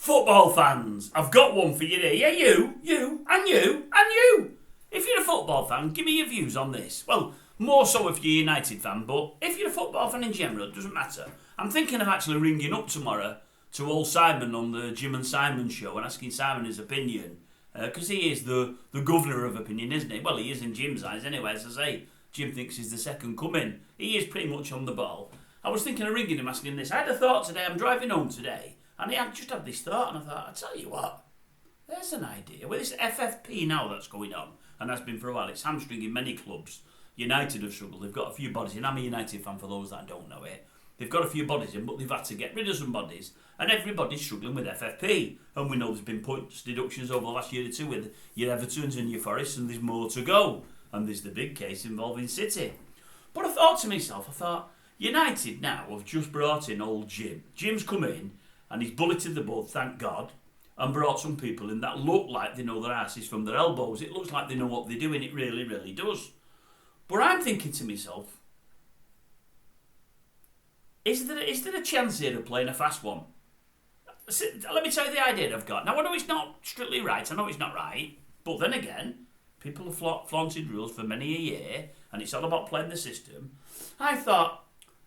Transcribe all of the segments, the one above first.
Football fans, I've got one for you here. Yeah, you, and you, and you. If you're a football fan, give me your views on this. Well, more so if you're a United fan, but if you're a football fan in general, it doesn't matter. I'm thinking of actually ringing up tomorrow to old Simon on the Jim and Simon show and asking Simon his opinion. Because he is the governor of opinion, isn't he? Well, he is in Jim's eyes anyway, as I say. Jim thinks he's the second coming. He is pretty much on the ball. I was thinking of ringing him, asking him this. I had a thought today, I'm driving home today, and I just had this thought, and I thought, I tell you what, there's an idea. With this FFP now that's going on, and has been for a while, it's hamstringing many clubs. United have struggled, they've got a few bodies in. I'm a United fan for those that don't know it. They've got a few bodies in, but they've had to get rid of some bodies, and everybody's struggling with FFP. And we know there's been points deductions over the last year or two with your Evertons and your Forests, and there's more to go. And there's the big case involving City. But I thought to myself, United now have just brought in old Jim. Jim's come in, and he's bulleted the board, thank God, and brought some people in that look like they know their asses from their elbows. It looks like they know what they're doing, it really, really does. But I'm thinking to myself, is there a chance here of playing a fast one? Let me tell you the idea I've got. Now, I know it's not strictly right, I know it's not right, but then again, people have flaunted rules for many a year, and it's all about playing the system. I thought,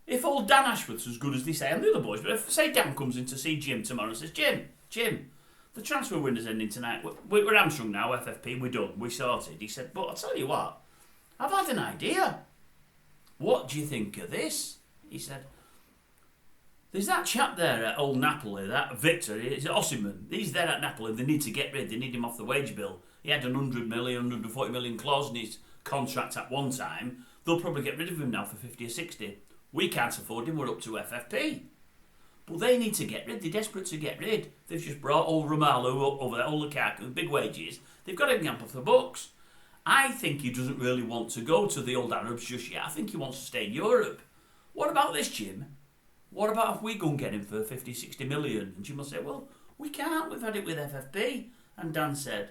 if old Dan Ashworth's as good as they say, and the other boys, but if, say, Dan comes in to see Jim tomorrow and says, Jim, the transfer window's ending tonight. We're hamstrung now, FFP, we're done, we're sorted. He said, but I'll tell you what, I've had an idea. What do you think of this? He said, there's that chap there at old Napoli, that Victor, it's Osimhen. He's there at Napoli, they need to get rid, they need him off the wage bill. He had 100 million, 140 million clause in his contract at one time. They'll probably get rid of him now for 50 or 60. We can't afford him, we're up to FFP. But they need to get rid, they're desperate to get rid. They've just brought old Romelu up over there, old Lukaku, big wages. They've got him off the books. I think he doesn't really want to go to the old Arabs just yet. I think he wants to stay in Europe. What about this, Jim? What about if we go and get him for 50, 60 million? And Jim will say, well, we can't, we've had it with FFP. And Dan said,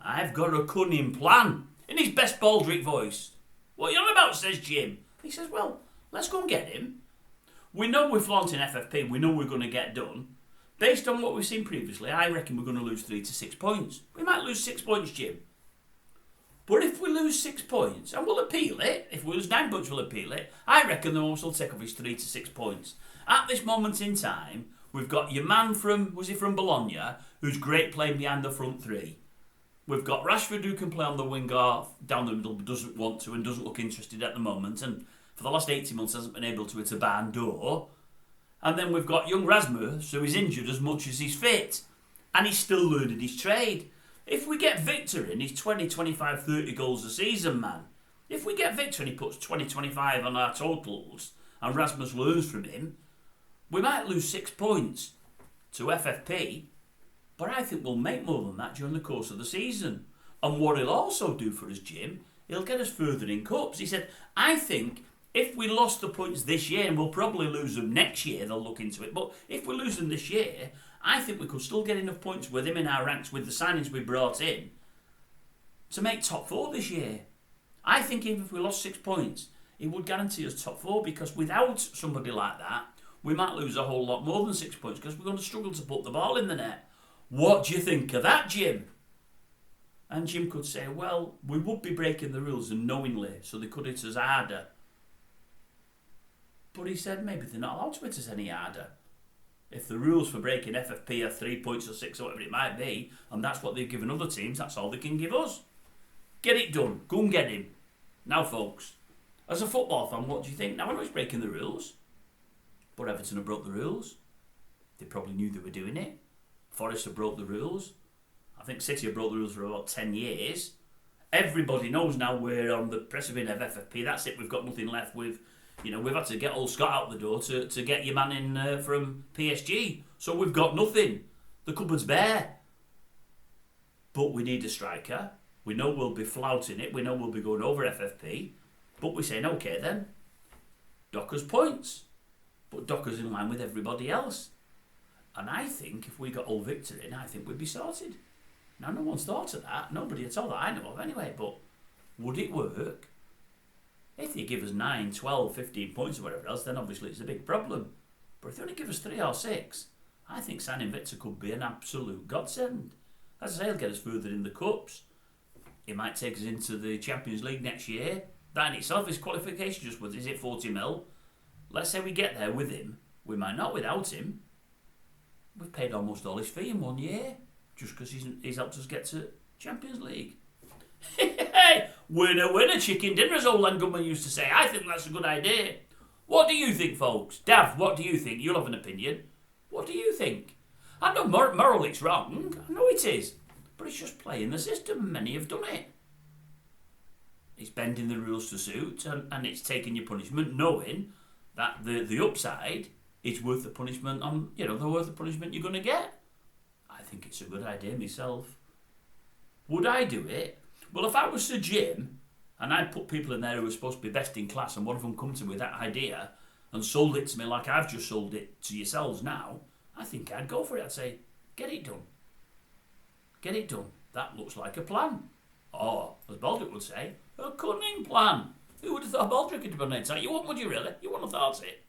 I've got a cunning plan. In his best Baldrick voice. What are you on about, says Jim. He says, well, let's go and get him. We know we're flaunting FFP, we know we're going to get done. Based on what we've seen previously, I reckon we're going to lose 3 to 6 points. We might lose 6 points, Jim. But if we lose 6 points, and we'll appeal it, if we lose 9 points, we'll appeal it, I reckon the Wolves will take off his 3 to 6 points. At this moment in time, we've got your man from Bologna, who's great playing behind the front three. We've got Rashford, who can play on the wing or down the middle, but doesn't want to and doesn't look interested at the moment, and for the last 18 months hasn't been able to hit a barn door. And then we've got young Rasmus, who is injured as much as he's fit, and he's still learning his trade. If we get Victor in, he's 20, 25, 30 goals a season, man. If we get Victor and he puts 20, 25 on our totals, and Rasmus learns from him, we might lose 6 points to FFP, but I think we'll make more than that during the course of the season. And what he'll also do for us, Jim, he'll get us further in cups. He said, I think if we lost the points this year, and we'll probably lose them next year, they'll look into it, but if we lose them this year, I think we could still get enough points with him in our ranks with the signings we brought in to make top 4 this year. I think even if we lost 6 points, it would guarantee us top 4, because without somebody like that, we might lose a whole lot more than 6 points because we're going to struggle to put the ball in the net. What do you think of that, Jim? And Jim could say, well, we would be breaking the rules unknowingly, so they could hit us harder. But he said maybe they're not allowed to hit us any harder. If the rules for breaking FFP are 3 points or 6 or whatever it might be, and that's what they've given other teams, that's all they can give us. Get it done. Go and get him. Now, folks, as a football fan, what do you think? Now, I know he's breaking the rules, but Everton have broke the rules. They probably knew they were doing it. Forest have broke the rules. I think City have broke the rules for about 10 years. Everybody knows now we're on the precipice of FFP. That's it. We've got nothing left. We've had to get old Scott out the door to get your man in from PSG. So we've got nothing. The cupboard's bare. But we need a striker. We know we'll be flouting it. We know we'll be going over FFP. But we're saying, okay then, Docker's points. But Docker's in line with everybody else. And I think if we got old Victor in, I think we'd be sorted. Now, no one's thought of that. Nobody at all that I know of anyway. But would it work? If they give us 9, 12, 15 points or whatever else, then obviously it's a big problem. But if they only give us 3 or 6, I think signing Victor could be an absolute godsend. As I say, he'll get us further in the cups. He might take us into the Champions League next year. That in itself is qualification. Just with, is it 40 mil? Let's say we get there with him. We might not without him. We've paid almost all his fee in 1 year just because he's helped us get to Champions League. Hey, winner, winner, chicken dinner, as old Len Goodman used to say. I think that's a good idea. What do you think, folks? Dav, what do you think? You'll have an opinion. What do you think? I know morally it's wrong. I know it is. But it's just playing the system. Many have done it. It's bending the rules to suit, and it's taking your punishment, knowing that the upside is worth the punishment worth the punishment you're going to get. I think it's a good idea myself. Would I do it? Well, if I was Sir Jim, and I'd put people in there who were supposed to be best in class, and one of them come to me with that idea and sold it to me like I've just sold it to yourselves now, I think I'd go for it. I'd say, get it done. Get it done. That looks like a plan. Or, as Baldrick would say, a cunning plan. Who would have thought Baldrick could have done it? You wouldn't, would you really? You wouldn't have thought it.